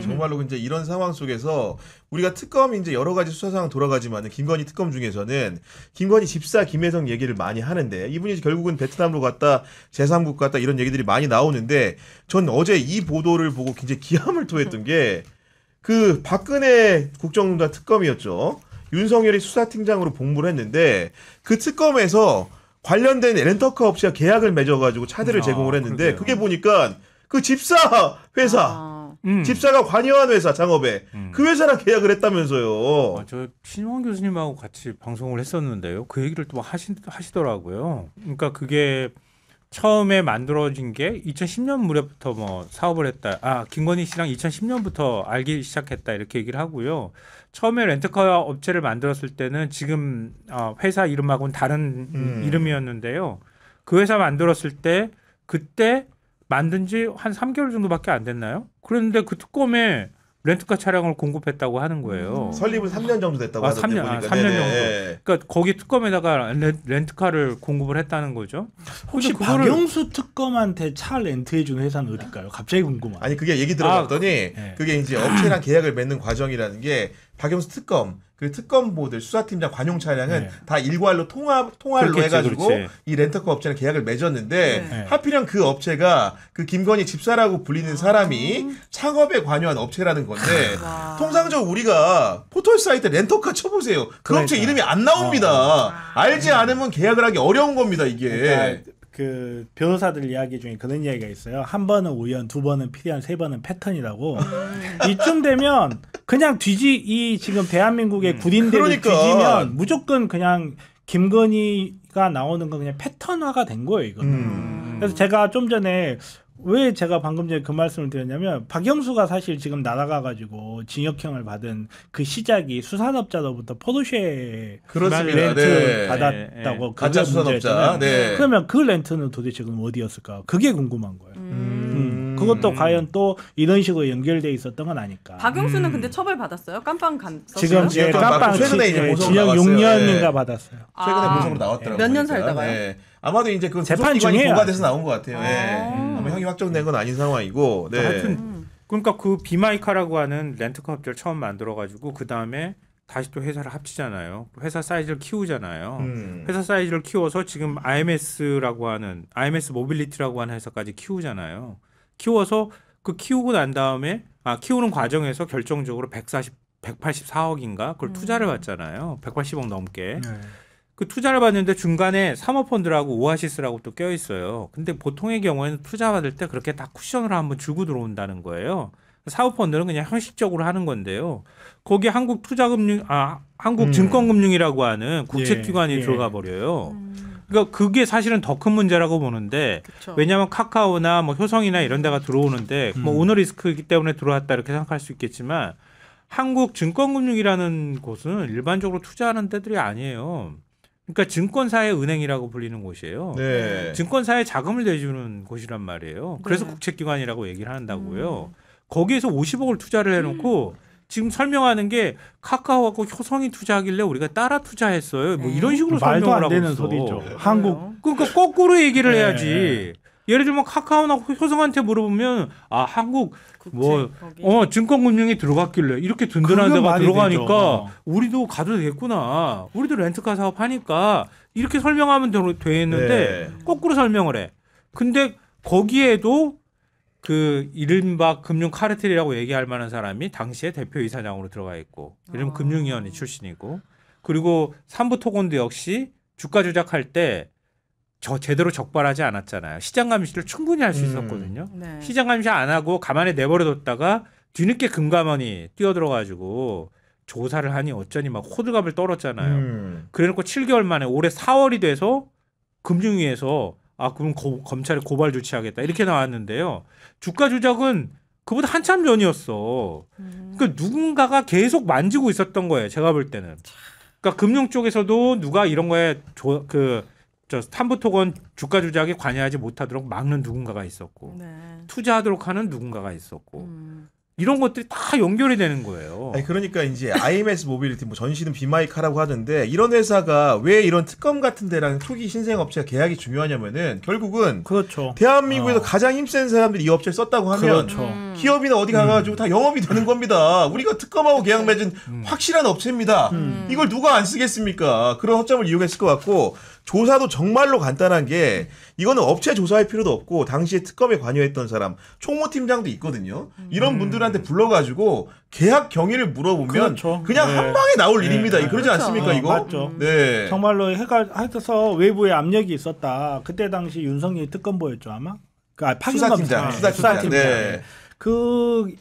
정말로 이제 이런 상황 속에서 우리가 특검이 이제 여러 가지 수사 상황 돌아가지만은 김건희 특검 중에서는 김건희 집사 김혜성 얘기를 많이 하는데 이분이 결국은 베트남으로 갔다 제3국 갔다 이런 얘기들이 많이 나오는데 전 어제 이 보도를 보고 굉장히 기함을 토했던 게 그 박근혜 국정농단 특검이었죠. 윤석열이 수사팀장으로 복무를 했는데 그 특검에서 관련된 렌터카 업체와 계약을 맺어가지고 차들을 제공을 했는데 그게 보니까 그 집사 회사 집사가 관여한 회사 창업에 그 회사랑 계약을 했다면서요. 저 신원 교수님하고 같이 방송을 했었는데요. 그 얘기를 또 하시더라고요. 그러니까 그게 처음에 만들어진 게 2010년 무렵부터 뭐 사업을 했다. 김건희 씨랑 2010년부터 알기 시작했다 이렇게 얘기를 하고요. 처음에 렌터카 업체를 만들었을 때는 지금 회사 이름하고는 다른 이름이었는데요. 그 회사 만들었을 때 그때 만든 지 한 3개월 정도밖에 안 됐나요? 그런데 그 특검에 렌트카 차량을 공급했다고 하는 거예요. 설립은 3년 정도 됐다고 하던데 3년 정도. 그러니까 거기 특검에다가 렌트카를 공급을 했다는 거죠. 혹시 박영수 특검한테 차 렌트해주는 회사는 어딜까요? 갑자기 궁금하네. 아니 그게 얘기 들어봤더니 그게 이제 업체랑 계약을 맺는 과정이라는 게 박영수 특검 그 특검보들 수사팀장 관용 차량은 다 일괄로 통화로 그렇겠지, 해가지고 그렇지. 이 렌터카 업체랑 계약을 맺었는데 하필이면 그 업체가 그 김건희 집사라고 불리는 사람이 창업에 관여한 업체라는 건데 통상적으로 우리가 포털 사이트 렌터카 쳐보세요. 그 업체 이름이 안 나옵니다. 알지 않으면 계약을 하기 어려운 겁니다 이게. 그러니까 그 변호사들 이야기 중에 그런 이야기가 있어요. 한 번은 우연, 두 번은 필연, 세 번은 패턴이라고. 이쯤 되면 그냥 이 지금 대한민국의 구린대를 뒤지면 무조건 그냥 김건희가 나오는 건 그냥 패턴화가 된 거예요, 이거는. 그래서 제가 좀 전에 왜 제가 방금 전에 그 말씀을 드렸냐면 박영수가 사실 지금 날아가가지고 징역형을 받은 그 시작이 수산업자로부터 포르쉐 렌트 받았다고 가짜 수산업자. 그러면 그 렌트는 도대체 그럼 어디였을까? 그게 궁금한 거예요. 그것도 과연 또 이런 식으로 연결돼 있었던 건 아닐까? 박영수는 근데 처벌 받았어요? 깜빵 갔어요? 지금 깜빵 최근에 이제 징역 6년인가 받았어요. 최근에 보석으로 나왔더라고요. 몇 년 살다가요? 아마도 이제 그 재판 중에 고가돼서 나온 것 같아요. 아마 형이 확정된 건 아닌 상황이고. 하여튼 그러니까 그 비마이카라고 하는 렌트카 업체를 처음 만들어가지고 그 다음에 다시 또 회사를 합치잖아요. 회사 사이즈를 키우잖아요. 회사 사이즈를 키워서 지금 IMS라고 하는 IMS 모빌리티라고 하는 회사까지 키우잖아요. 키워서 그 키우고 난 다음에 키우는 과정에서 결정적으로 184억인가 그걸 투자를 받잖아요. 180억 넘게. 그 투자를 받는데 중간에 사모펀드라고 오아시스라고 또 껴 있어요. 근데 보통의 경우에는 투자 받을 때 그렇게 다 쿠션으로 한번 주고 들어온다는 거예요. 사모펀드는 그냥 형식적으로 하는 건데요. 거기 한국증권금융이라고 하는 국책기관이 들어가 버려요. 그러니까 그게 사실은 더 큰 문제라고 보는데 왜냐하면 카카오나 뭐 효성이나 이런 데가 들어오는데 뭐 오너리스크이기 때문에 들어왔다 이렇게 생각할 수 있겠지만 한국증권금융이라는 곳은 일반적으로 투자하는 데들이 아니에요. 그러니까 증권사의 은행이라고 불리는 곳이에요. 증권사에 자금을 내주는 곳이란 말이에요. 그래서 국책기관이라고 얘기를 한다고요. 거기에서 50억을 투자를 해놓고 지금 설명하는 게 카카오하고 효성이 투자하길래 우리가 따라 투자했어요. 뭐 이런 식으로 설명을 하고 있어. 말도 안 되는 소리죠. 한국 그러니까 거꾸로 얘기를 해야지. 예를 들면 카카오나 효성한테 물어보면 한국 증권금융이 들어갔길래 이렇게 든든한 데가 들어가니까 되죠. 우리도 가도 되겠구나. 우리도 렌트카 사업 하니까 이렇게 설명하면 되는데 거꾸로 설명을 해. 근데 거기에도 그 이른바 금융 카르텔이라고 얘기할 만한 사람이 당시에 대표이사장으로 들어가 있고 이런 금융위원회 출신이고 그리고 삼부토건도 역시 주가 조작할 때 제대로 적발하지 않았잖아요. 시장 감시를 충분히 할 수 있었거든요. 시장 감시 안 하고 가만히 내버려뒀다가 뒤늦게 금감원이 뛰어들어가지고 조사를 하니 어쩌니 막 호들갑을 떨었잖아요. 그래놓고 7개월 만에 올해 4월이 돼서 금융위에서 그럼 검찰에 고발 조치하겠다 이렇게 나왔는데요. 주가 조작은 그보다 한참 전이었어. 그러니까 누군가가 계속 만지고 있었던 거예요. 제가 볼 때는. 그러니까 금융 쪽에서도 누가 이런 거에 삼부토건 주가 조작에 관여하지 못하도록 막는 누군가가 있었고 투자하도록 하는 누군가가 있었고 이런 것들이 다 연결이 되는 거예요. 아니, 그러니까 이제 IMS 모빌리티 뭐 전시는 비마이카라고 하던데 이런 회사가 왜 이런 특검 같은 데랑 초기 신생 업체가 계약이 중요하냐면은 결국은 그렇죠. 대한민국에서 가장 힘센 사람들이 이 업체를 썼다고 하면 그렇죠. 기업이나 어디 가가지고 다 영업이 되는 겁니다. 우리가 특검하고 계약 맺은 확실한 업체입니다. 이걸 누가 안 쓰겠습니까? 그런 허점을 이용했을 것 같고 조사도 정말로 간단한 게 이거는 업체 조사할 필요도 없고 당시에 특검에 관여했던 사람 총무팀장도 있거든요. 이런 분들한테 불러가지고 계약 경위를 물어보면 그렇죠. 그냥 네. 한 방에 나올 일입니다. 그러지 그렇죠. 않습니까 이거? 맞죠. 네. 정말로 해서 외부에 압력이 있었다. 그때 당시 윤석열이 특검보였죠 아마. 수사팀장. 네. 그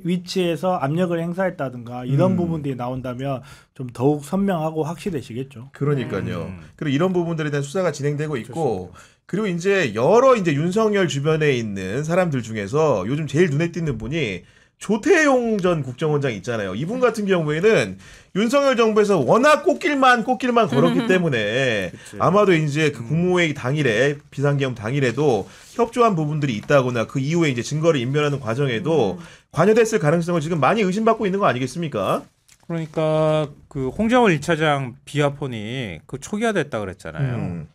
위치에서 압력을 행사했다든가 이런 부분들이 나온다면 좀 더욱 선명하고 확실해지겠죠. 그러니까요. 그리고 이런 부분들에 대한 수사가 진행되고 있고 그리고 이제 여러 이제 윤석열 주변에 있는 사람들 중에서 요즘 제일 눈에 띄는 분이 조태용 전 국정원장 있잖아요. 이분 같은 경우에는 윤석열 정부에서 워낙 꽃길만 걸었기 때문에 아마도 이제 그 국무회의 당일에 비상계엄 당일에도 협조한 부분들이 있다거나 그 이후에 이제 증거를 인멸하는 과정에도 관여됐을 가능성을 지금 많이 의심받고 있는 거 아니겠습니까? 그러니까 그 홍장원 1차장 비하폰이 그 초기화됐다 그랬잖아요.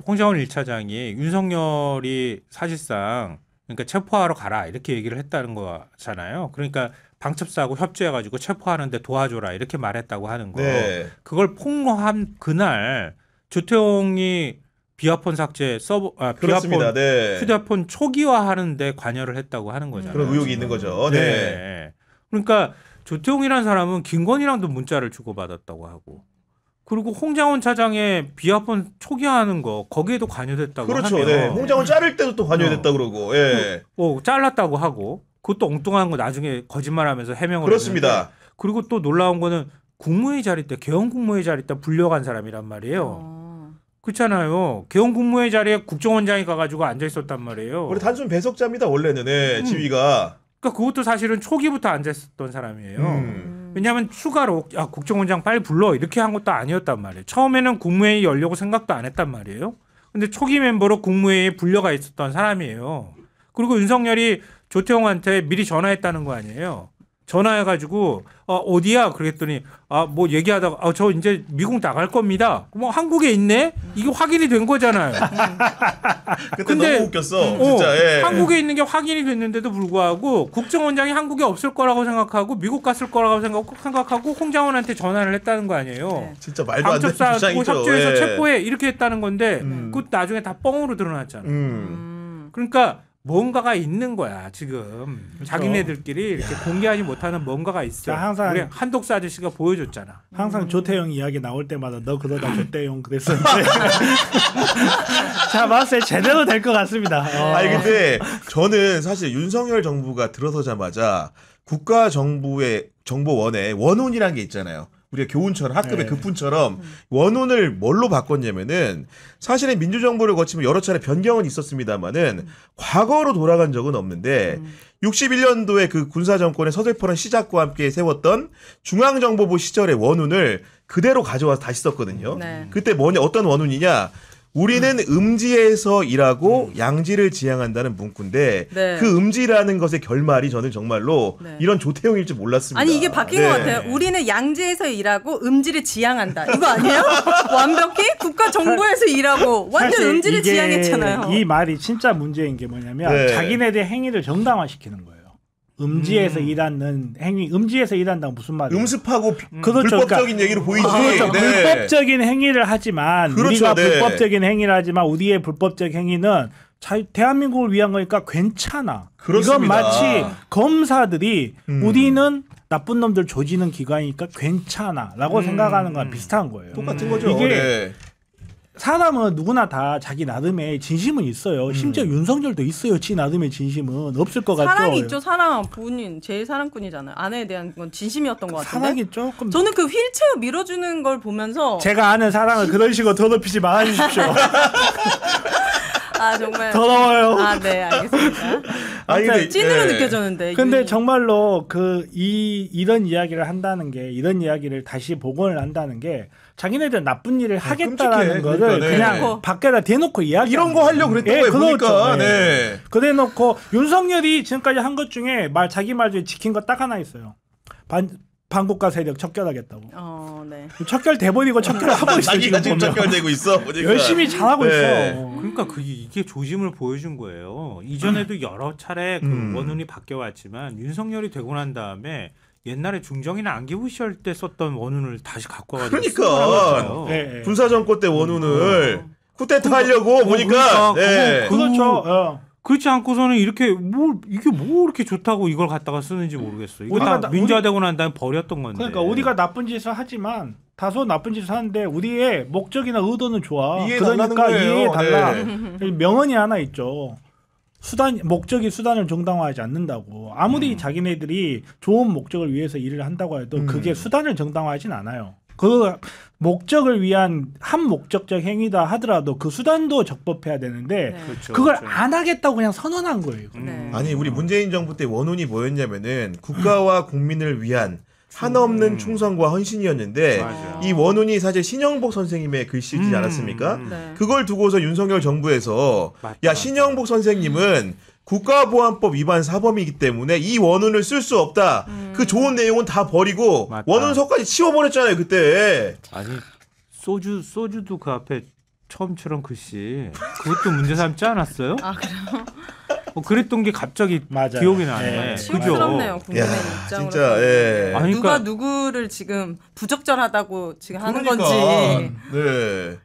홍장원 1차장이 윤석열이 사실상 그러니까 체포하러 가라 이렇게 얘기를 했다는 거잖아요. 그러니까 방첩사하고 협조해가지고 체포하는데 도와줘라 이렇게 말했다고 하는 거. 네. 그걸 폭로한 그날 조태용이 비하폰 삭제 그렇습니다. 비하폰 네. 휴대폰 초기화하는데 관여를 했다고 하는 거잖아요. 그런 의혹이 있는 거죠. 네. 네. 그러니까 조태용이라는 사람은 김건희랑도 문자를 주고받았다고 하고 그리고 홍장원 차장의 비하폰 초기화하는 거 거기에도 관여됐다고 그렇죠. 하면 네. 홍장원 자를 때도 또 관여됐다 그러고. 예. 잘랐다고 하고 그것도 엉뚱한 거 나중에 거짓말하면서 해명을 그렇습니다. 했는데 그리고 또 놀라운 거는 국무회의 자리 때 개헌 국무회의 자리 때 불려간 사람이란 말이에요. 그렇잖아요. 개헌 국무회의 자리에 국정원장이 가가지고 앉아 있었단 말이에요. 원래 단순 배석자입니다. 원래는 지위가. 그러니까 그것도 사실은 초기부터 앉아 있었던 사람이에요. 왜냐하면 추가로 국정원장 빨리 불러 이렇게 한 것도 아니었단 말이에요. 처음에는 국무회의 열려고 생각도 안 했단 말이에요. 근데 초기 멤버로 국무회의에 불려가 있었던 사람이에요. 그리고 윤석열이 조태용한테 미리 전화했다는 거 아니에요. 전화해가지고 어디야? 그랬더니 뭐 얘기하다가 저 이제 미국 나갈 겁니다. 뭐 한국에 있네? 이게 확인이 된 거잖아요. 그때 근데, 너무 웃겼어. 진짜. 예. 한국에 있는 게 확인이 됐는데도 불구하고 국정원장이 한국에 없을 거라고 생각하고 미국 갔을 거라고 생각하고 홍장원한테 전화를 했다는 거 아니에요. 네. 진짜 말도 안 되는 방첩사하고 주장이죠. 협조해서 예. 체포해 이렇게 했다는 건데 그것 나중에 다 뻥으로 드러났잖아. 그러니까 뭔가가 있는 거야 지금 자기네들끼리 이렇게 공개하지 못하는 뭔가가 있어. 자, 항상 우리 한독수 아저씨가 보여줬잖아. 항상 조태용 이야기 나올 때마다 너 그러다 조태용 그랬었는데 자 봤을 때 제대로 될 것 같습니다. 아니 근데 저는 사실 윤석열 정부가 들어서자마자 국가정부의 정보원에 원훈이라는 게 있잖아요. 우리가 교훈처럼 학급의 급훈처럼 원훈을 뭘로 바꿨냐면은 사실은 민주정부를 거치면 여러 차례 변경은 있었습니다만은 과거로 돌아간 적은 없는데 61년도에 그 군사정권의 서슬퍼런 시작과 함께 세웠던 중앙정보부 시절의 원훈을 그대로 가져와서 다시 썼거든요. 네. 그때 어떤 원훈이냐? 우리는 음지에서 일하고 양지를 지향한다는 문구인데 네. 그 음지라는 것의 결말이 저는 정말로 네. 이런 조태용일 줄 몰랐습니다. 아니 이게 바뀐 것 같아요. 우리는 양지에서 일하고 음지를 지향한다. 이거 아니에요? 완벽히 국가 정부에서 일하고 완전 사실 음지를 이게 지향했잖아요. 이 말이 진짜 문제인 게 뭐냐면 네. 자기네들 행위를 정당화시키는 거예요. 음지에서 일하는 행위, 음지에서 일한다는 무슨 말이에요? 음습하고 그렇죠. 불법적인 얘기로 보이지. 그렇죠. 네. 불법적인 행위를 하지만 그렇죠. 우리가 네. 불법적인 행위를 하지만 우리의 불법적 행위는 대한민국을 위한 거니까 괜찮아. 그렇습니다. 이건 마치 검사들이 우리는 나쁜 놈들 조지는 기관이니까 괜찮아라고 생각하는 거랑 비슷한 거예요. 똑같은 거죠. 이게 네. 사람은 누구나 다 자기 나름의 진심은 있어요. 심지어 윤석열도 있어요. 지 나름의 진심은 없을 것 같죠. 사랑이 있죠. 사랑 본인 제일 사랑꾼이잖아요. 아내에 대한 건 진심이었던 것 같은데. 사랑이 조금. 저는 그 휠체어 밀어주는 걸 보면서 제가 아는 사랑을 그런 식으로 더럽히지 말아주십시오. 아 정말 더러워요. 아 네 알겠습니다. 아니, 근데, 찐으로 네. 느껴졌는데. 근데 윤이. 정말로 이런 이야기를 한다는 게 이런 이야기를 다시 복원을 한다는 게 자기네들 나쁜 일을 하겠다라는 끔찍해. 거를 그러니까, 네. 그냥 밖에다 대놓고 이야기 이런 거 하려고 그랬던 거예요. 보니까. 네. 그래놓고 윤석열이 지금까지 한 것 중에 자기 말 중에 지킨 거 딱 하나 있어요. 반국가 세력 척결하겠다고. 네. 척결 돼버리고 척결을 하고 있어 자기가 지금 지금 보면. 척결되고 있어. 보니까. 열심히 잘하고 네. 있어. 그러니까 이게 조짐을 보여준 거예요. 이전에도 여러 차례 그 원운이 바뀌어왔지만 윤석열이 되고 난 다음에 옛날에 중정이나 안기부 시절 때 썼던 원운을 다시 갖고 와가지고 그러니까. 네. 군사 정권 때 원운을 쿠데타 하려고 보니까. 그러니까 그렇죠. 그렇지 않고서는 이게 뭐 이렇게 좋다고 이걸 갖다가 쓰는지 모르겠어. 이거 다 민주화되고 난 다음에 버렸던 건데. 그러니까 우리가 나쁜 짓을 하지만 다소 나쁜 짓을 하는데 우리의 목적이나 의도는 좋아. 그러니까 이해해달라. 명언이 하나 있죠. 목적이 수단을 정당화하지 않는다고. 아무리 자기네들이 좋은 목적을 위해서 일을 한다고 해도 그게 수단을 정당화하진 않아요. 그 목적을 위한 한 목적적 행위다 하더라도 그 수단도 적법해야 되는데 네. 그렇죠, 그걸 그렇죠. 안 하겠다고 그냥 선언한 거예요. 네. 아니 우리 문재인 정부 때 원운이 뭐였냐면은 국가와 국민을 위한 한없는 충성과 헌신이었는데 맞아. 이 원운이 사실 신영복 선생님의 글씨지 않았습니까? 네. 그걸 두고서 윤석열 정부에서 야 신영복 선생님은 국가보안법 위반 사범이기 때문에 이 원운을 쓸 수 없다. 그 좋은 내용은 다 버리고 맞다. 원운서까지 치워버렸잖아요 그때. 아니 소주도 그 앞에 처음처럼 글씨 그것도 문제 삼지 않았어요? 아 그래요? 그랬던 게 갑자기 맞아요. 기억이 나네. 네. 그죠? 치욕스럽네요. 국민의 야, 입장으로. 진짜, 예. 아니, 누가 그러니까- 누구를 지금 부적절하다고 지금 하는 그러니까. 건지. 네.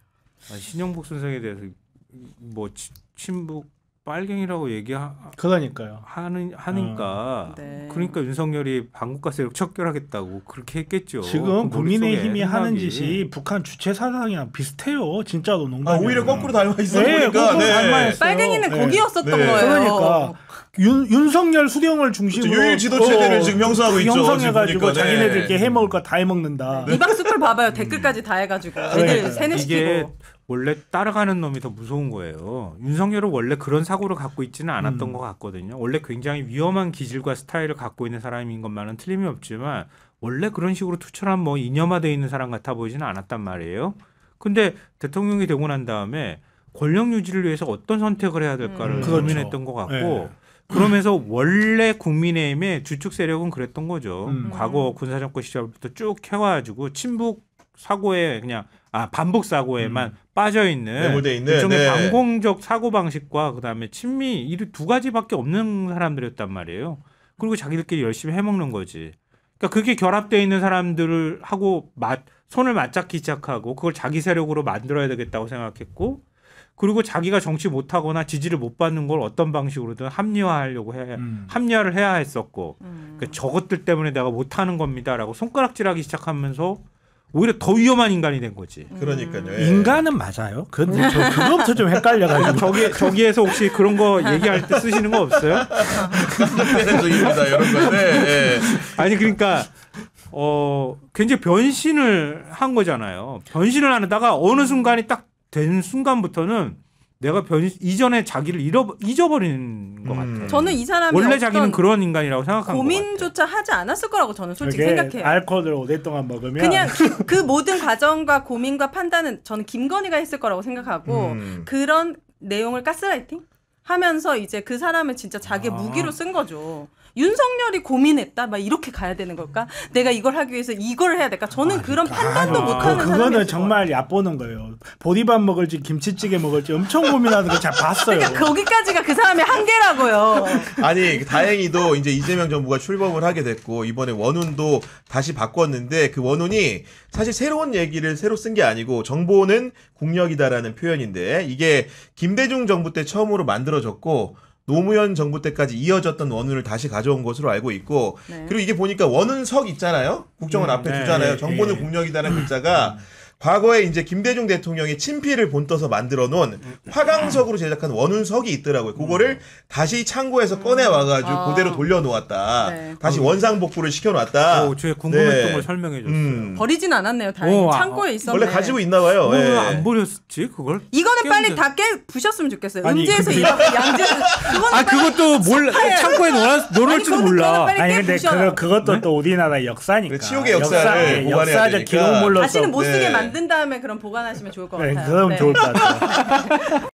신영복 선생에 대해서 뭐 친북 빨갱이라고 그러니까요. 하니까 네. 그러니까 윤석열이 반국가 세력 척결하겠다고 그렇게 했겠죠. 지금 그 국민의힘이 머릿속에 하는 생각이. 짓이 북한 주체 사상이랑 비슷해요. 진짜로 농담. 오히려 거꾸로 닮아 있어 네, 보니까. 거꾸로 닮아 있어요. 빨갱이는 네. 거기였었던 네. 거예요. 그러니까 윤석열 수령을 중심으로 유일 지도 체제를 지금 형성하고 있죠. 형성해가지고 지금 보니까. 자기네들께 해먹을 거 다 해먹는다. 이박스쿨 봐봐요. 댓글까지 다 해가지고 애들 그러니까요. 세뇌시키고. 이게 원래 따라가는 놈이 더 무서운 거예요. 윤석열은 원래 그런 사고를 갖고 있지는 않았던 것 같거든요. 원래 굉장히 위험한 기질과 스타일을 갖고 있는 사람인 것만은 틀림이 없지만 원래 그런 식으로 투철한 뭐 이념화되어 있는 사람 같아 보이지는 않았단 말이에요. 근데 대통령이 되고 난 다음에 권력 유지를 위해서 어떤 선택을 해야 될까를 그렇죠. 고민했던 것 같고 네. 그러면서 원래 국민의힘의 주축 세력은 그랬던 거죠. 과거 군사정권 시절부터 쭉 해와가지고 친북 사고에 그냥 반북 사고에만 빠져 있는 매몰돼 있는, 일종의 네. 반공적 사고 방식과 그다음에 친미 이 두 가지밖에 없는 사람들이었단 말이에요. 그리고 자기들끼리 열심히 해먹는 거지. 그러니까 그게 결합되어 있는 사람들을 하고 손을 맞잡기 시작하고 그걸 자기 세력으로 만들어야 되겠다고 생각했고 그리고 자기가 정치 못하거나 지지를 못 받는 걸 어떤 방식으로든 합리화하려고 합리화를 해야 했었고 그러니까 저것들 때문에 내가 못하는 겁니다라고 손가락질하기 시작하면서 오히려 더 위험한 인간이 된 거지. 그러니까요. 예. 인간은 맞아요. 근데 저 그거부터 좀 헷갈려가지고. 저기에서 혹시 그런 거 얘기할 때 쓰시는 거 없어요? 중입니다 이런 건데. 예. 아니 그러니까 굉장히 변신을 한 거잖아요. 변신을 하다가 어느 순간이 딱 된 순간부터는 내가 이전에 자기를 잊어버리는 것 같아요. 저는 이 사람이 원래 어떤 자기는 그런 인간이라고 생각한 것 고민조차 하지 않았을 거라고 저는 솔직히 그게 생각해요. 알코올을 오랫동안 먹으면 그냥 그 모든 과정과 고민과 판단은 저는 김건희가 했을 거라고 생각하고 그런 내용을 가스라이팅 하면서 이제 그 사람을 진짜 자기의 무기로 쓴 거죠. 윤석열이 고민했다? 막 이렇게 가야 되는 걸까? 내가 이걸 하기 위해서 이걸 해야 될까? 저는 그런 판단도 못하는 사람이 그거는 정말 얕보는 거예요. 보리밥 먹을지 김치찌개 먹을지 엄청 고민하는 거 잘 봤어요. 그러니까 거기까지가 그 사람의 한계라고요. 아니 다행히도 이제 이재명 정부가 출범을 하게 됐고 이번에 원운도 다시 바꿨는데 그 원운이 사실 새로운 얘기를 새로 쓴 게 아니고 정보는 국력이다라는 표현인데 이게 김대중 정부 때 처음으로 만들어졌고 노무현 정부 때까지 이어졌던 원운을 다시 가져온 것으로 알고 있고 네. 그리고 이게 보니까 원운석 있잖아요. 국정원 앞에 네, 두잖아요. 네, 정보는 네. 국력이다라는 글자가 과거에 이제 김대중 대통령이 친필을 본떠서 만들어 놓은 화강석으로 제작한 원운석이 있더라고요. 그거를 다시 창고에서 꺼내 와가지고 그대로 돌려놓았다. 네. 다시 원상복구를 시켜놨다. 제가 궁금했던 네. 걸 설명해 줬어요. 버리진 않았네요. 다행히 창고에 있었네. 원래 가지고 있나 봐요. 왜 예. 안 버렸지 그걸? 이거는 빨리 깨우자. 다 부셨으면 좋겠어요. 아니, 음지에서 근데- 일하고 양지에서 그거는 그것도 몰라 창고에 놓을지도 아니, 몰라. 빨리 아니 근데 부셔. 그것도 또 우리나라 역사니까. 그래, 치욕의 역사를 보관해야 역사적 되니까. 기록물로서 다시는 못 쓰게 네. 만든 다음에 그럼 보관하시면 좋을 것 네, 같아요. 그럼 네. 좋을 것 같아요.